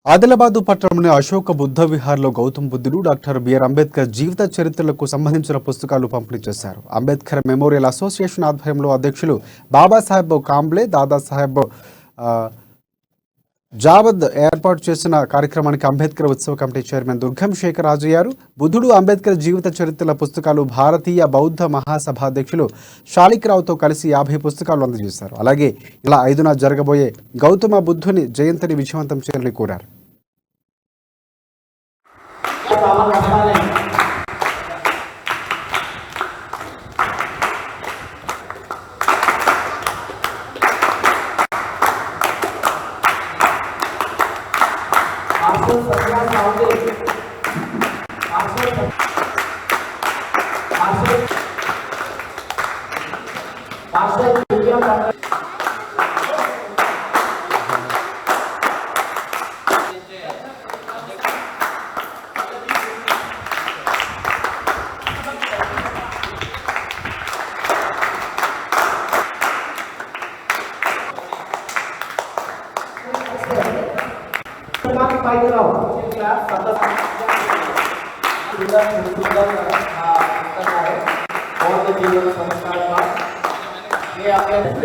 ఆదిలాబాద్ పట్టణంలోని అశోక బుద్ధ విహార్లో గౌతమ్ బుద్ధుడు doctor BR Ambedkar జీవిత చరిత్రలకు సంబంధించిన పుస్తకాలు పంపిణీ చేశారు. అంబేద్కర్ మెమోరియల్ అసోసియేషన్ ఆధ్వర్యంలో అధ్యక్షులు బాబాసాహెబ్ కాంబ్లే, దాదాసాహెబ్ జావద్ ఏర్పాటు చేసిన కార్యక్రమానికి అంబేద్కర్ ఉత్సవ కమిటీ చైర్మన్ దుర్గం శేఖర్ హాజరయ్యారు. బుద్ధుడు అంబేద్కర్ జీవిత చరిత్రల పుస్తకాలు భారతీయ బౌద్ధ మహాసభ అధ్యక్షులు షాలిక్రావుతో కలిసి 50 పుస్తకాలు అందజేశారు. అలాగే ఇలా 5న జరగబోయే గౌతమ బుద్ధుని జయంతిని విజయవంతం చేయాలని కోరారు.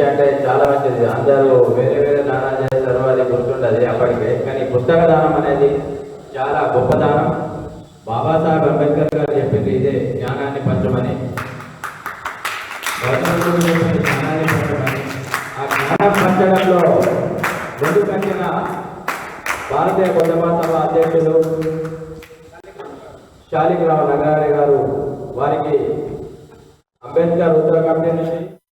అంటే చాలా మంచిది. అందరూ వేరే వేరే దానం చేస్తారు, అది గుర్తుండదు అప్పటికే. కానీ పుస్తక దానం అనేది చాలా గొప్ప దానం. బాబాసాహెబ్ అంబేద్కర్ గారు చెప్పింది ఇదే, జ్ఞానాన్ని పంచమని. జ్ఞానాన్ని పంచమని ఆ జ్ఞానం పంచడంలో ముందుకొచ్చిన భారతీయ బౌద్ధ మహాసభ అధ్యక్షులు షాలిక్రావు నగరారి గారు, వారికి అంబేద్కర్ ఉత్తర కమిటీ నుంచి